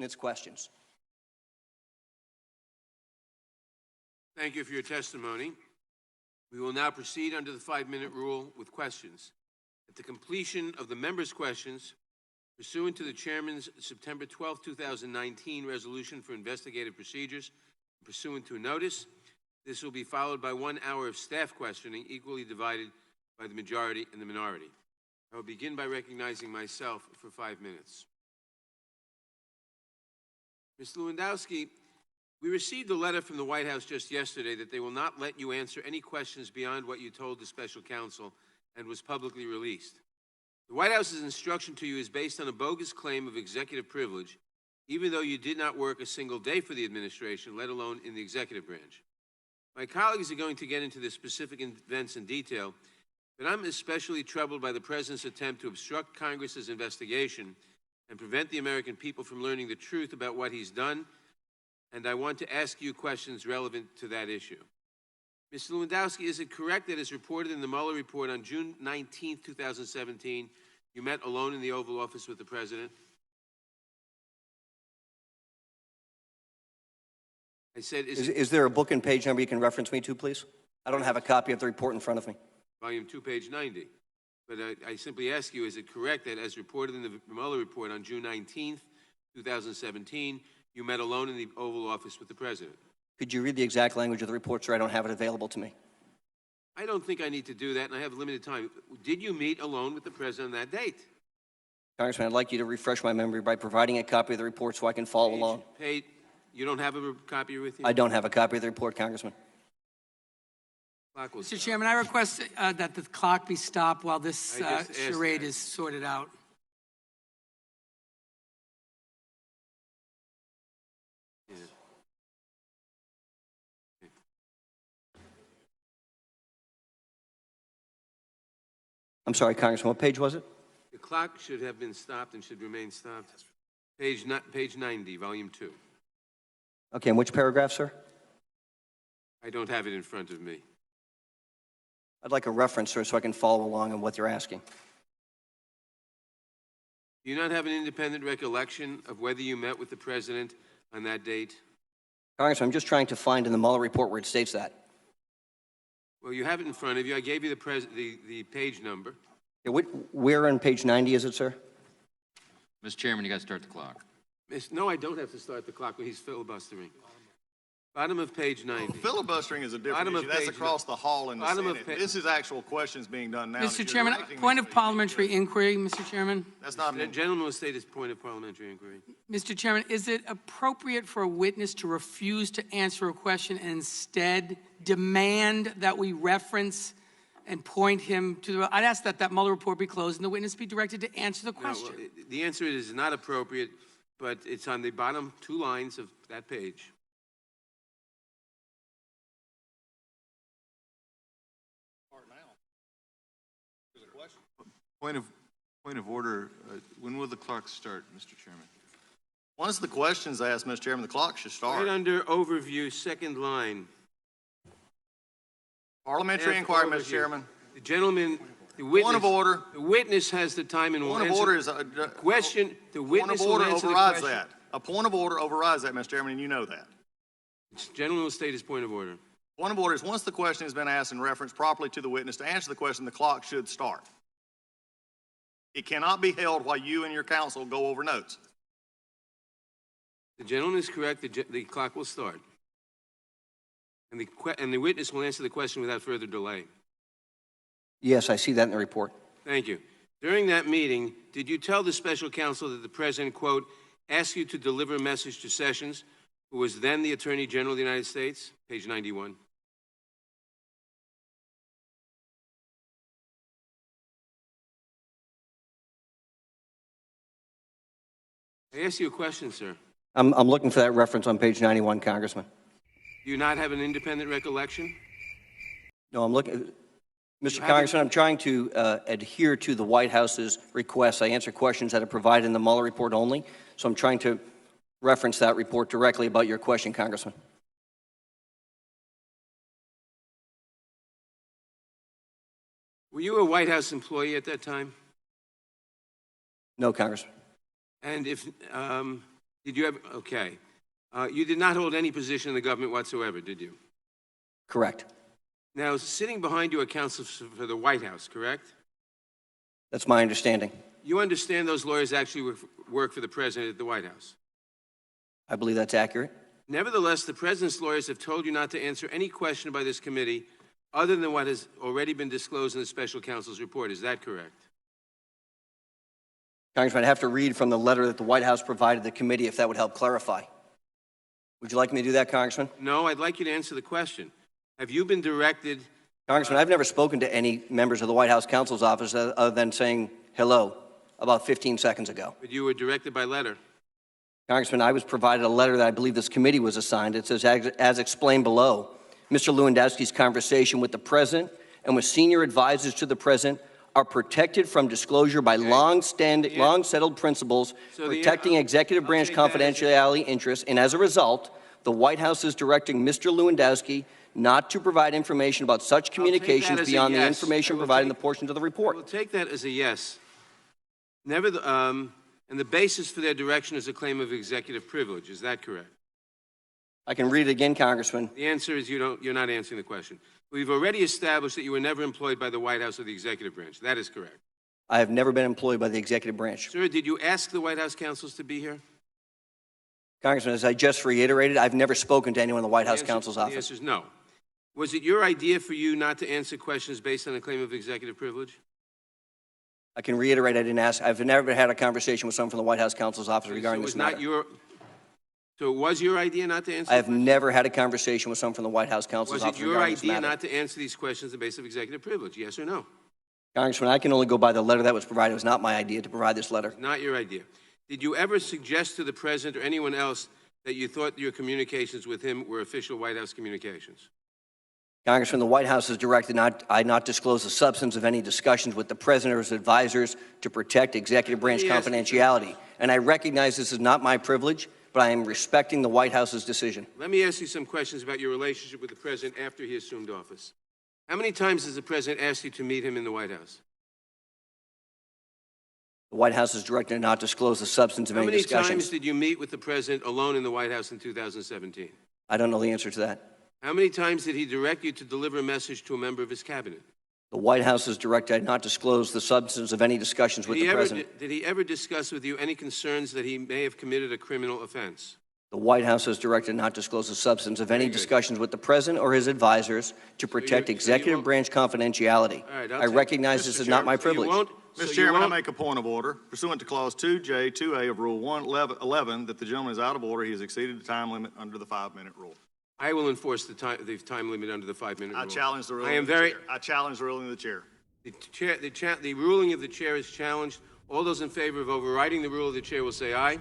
and its questions. Thank you for your testimony. We will now proceed under the 5-minute rule with questions. At the completion of the members' questions, pursuant to the Chairman's September 12, 2019 resolution for investigative procedures, pursuant to a notice, this will be followed by 1 hour of staff questioning, equally divided by the majority and the minority. I will begin by recognizing myself for 5 minutes. Mr. Lewandowski, we received a letter from the White House just yesterday that they will not let you answer any questions beyond what you told the special counsel and was publicly released. The White House's instruction to you is based on a bogus claim of executive privilege, even though you did not work a single day for the administration, let alone in the executive branch. My colleagues are going to get into the specific events in detail, but I'm especially troubled by the President's attempt to obstruct Congress's investigation and prevent the American people from learning the truth about what he's done, and I want to ask you questions relevant to that issue. Mr. Lewandowski, is it correct that as reported in the Mueller report on June 19, 2017, you met alone in the Oval Office with the President? I said, Is there a book and page number you can reference me to, please? I don't have a copy of the report in front of me. Volume 2, page 90. But I simply ask you, is it correct that as reported in the Mueller report on June 19, 2017, you met alone in the Oval Office with the President? Could you read the exact language of the report, sir? I don't have it available to me. I don't think I need to do that, and I have limited time. Did you meet alone with the President on that date? Congressman, I'd like you to refresh my memory by providing a copy of the report so I can follow along. You don't have a copy with you? I don't have a copy of the report, Congressman. Mr. Chairman, I request that the clock be stopped while this charade is sorted out. Yeah. I'm sorry, Congressman, what page was it? The clock should have been stopped and should remain stopped. Page 90, volume 2. Okay, and which paragraph, sir? I don't have it in front of me. I'd like a reference, sir, so I can follow along on what you're asking. Do you not have an independent recollection of whether you met with the President on that date? Congressman, I'm just trying to find in the Mueller report where it states that. Well, you have it in front of you. I gave you the page number. Yeah, where on page 90 is it, sir? Mr. Chairman, you got to start the clock. No, I don't have to start the clock when he's filibustering. Bottom of page 90. Well, filibustering is a different issue. That's across the hall in the Senate. This is actual questions being done now. Mr. Chairman, point of parliamentary inquiry, Mr. Chairman. That's not the gentleman will state his point of parliamentary inquiry. Mr. Chairman, is it appropriate for a witness to refuse to answer a question and instead demand that we reference and point him to the... I'd ask that Mueller report be closed and the witness be directed to answer the question. No, well, the answer is not appropriate, but it's on the bottom 2 lines of that page. Point of order. When will the clock start, Mr. Chairman? Once the question's asked, Mr. Chairman, the clock should start. Right under overview, 2nd line. Parliamentary inquiry, Mr. Chairman. The gentleman, the witness. Point of order. The witness has the time and will answer. Point of order is a question. The witness point of order will answer overrides the question. that. A point of order overrides that, Mr. Chairman, and you know that. The gentleman will state his point of order. Point of order is once the question has been asked and referenced properly to the witness to answer the question, the clock should start. It cannot be held while you and your counsel go over notes. The gentleman is correct. The clock will start. And the witness will answer the question without further delay. Yes, I see that in the report. Thank you. During that meeting, did you tell the special counsel that the President, quote, asked you to deliver a message to Sessions, who was then the Attorney General of the United States? Page 91. I asked you a question, sir. I'm looking for that reference on page 91, Congressman. Do you not have an independent recollection? No, I'm looking. Mr. Congressman, I'm trying to adhere to the White House's request. I answer questions that are provided in the Mueller report only, so I'm trying to reference that report directly about your question, Congressman. Were you a White House employee at that time? No, Congressman. And if Did you ever, okay. You did not hold any position in the government whatsoever, did you? Correct. Now, sitting behind you are counsel for the White House, correct? That's my understanding. You understand those lawyers actually work for the president at the White House? I believe that's accurate. Nevertheless, the president's lawyers have told you not to answer any question by this committee other than what has already been disclosed in the special counsel's report. Is that correct? Congressman, I'd have to read from the letter that the White House provided the committee if that would help clarify. Would you like me to do that, Congressman? No, I'd like you to answer the question. Have you been directed? Congressman, I've never spoken to any members of the White House counsel's office other than saying hello about 15 seconds ago. But you were directed by letter. Congressman, I was provided a letter that I believe this committee was assigned. It says, as explained below, Mr. Lewandowski's conversation with the President and with senior advisors to the President are protected from disclosure by long-settled principles protecting executive branch confidentiality interests, and as a result, the White House is directing Mr. Lewandowski not to provide information about such communications beyond the information provided in the portions of the report. We'll take that as a yes. And the basis for their direction is a claim of executive privilege. Is that correct? I can read it again, Congressman. The answer is you're not answering the question. We've already established that you were never employed by the White House or the executive branch. That is correct. I have never been employed by the executive branch. Sir, did you ask the White House counsels to be here? Congressman, as I just reiterated, I've never spoken to anyone in the White House counsel's The office. answer is no. Was it your idea for you not to answer questions based on a claim of executive privilege? I can reiterate, I didn't ask. I've never had a conversation with someone from the White House counsel's office regarding this matter. So it was your idea not to answer? I have never had a conversation with someone from the White House counsel's office regarding this matter. Was it your idea not to answer these questions on the basis of executive privilege? Yes or no? Congressman, I can only go by the letter that was provided. It was not my idea to provide this letter. Not your idea. Did you ever suggest to the President or anyone else that you thought your communications with him were official White House communications? Congressman, the White House has directed I not disclose the substance of any discussions with the President or his advisors to protect executive branch confidentiality. And I recognize this is not my privilege, but I am respecting the White House's decision. Let me ask you some questions about your relationship with the President after he assumed office. How many times has the President asked you to meet him in the White House? The White House has directed not to disclose the substance of any discussions. How many times did you meet with the President alone in the White House in 2017? I don't know the answer to that. How many times did he direct you to deliver a message to a member of his cabinet? The White House has directed not to disclose the substance of any discussions with the President. Did he ever discuss with you any concerns that he may have committed a criminal offense? The White House has directed not to disclose the substance of any discussions with the President or his advisors to protect executive branch confidentiality. I recognize this is not my privilege. Mr. Chairman, I make a point of order. Pursuant to Clause 2J, 2A of Rule 111, that the gentleman is out of order. He has exceeded the time limit under the 5-minute rule. I will enforce the time limit under the 5-minute rule. I challenge the ruling of the chair. I challenge the ruling of the chair. The ruling of the chair is challenged. All those in favor of overriding the rule of the chair will say aye.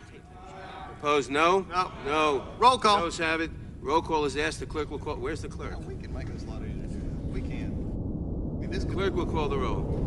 Opposed, no? No. No. Roll call. Those have it. Roll call is asked. The clerk will call. Where's the clerk? We can make this a lot easier. We can. I mean, this Clerk will call the roll.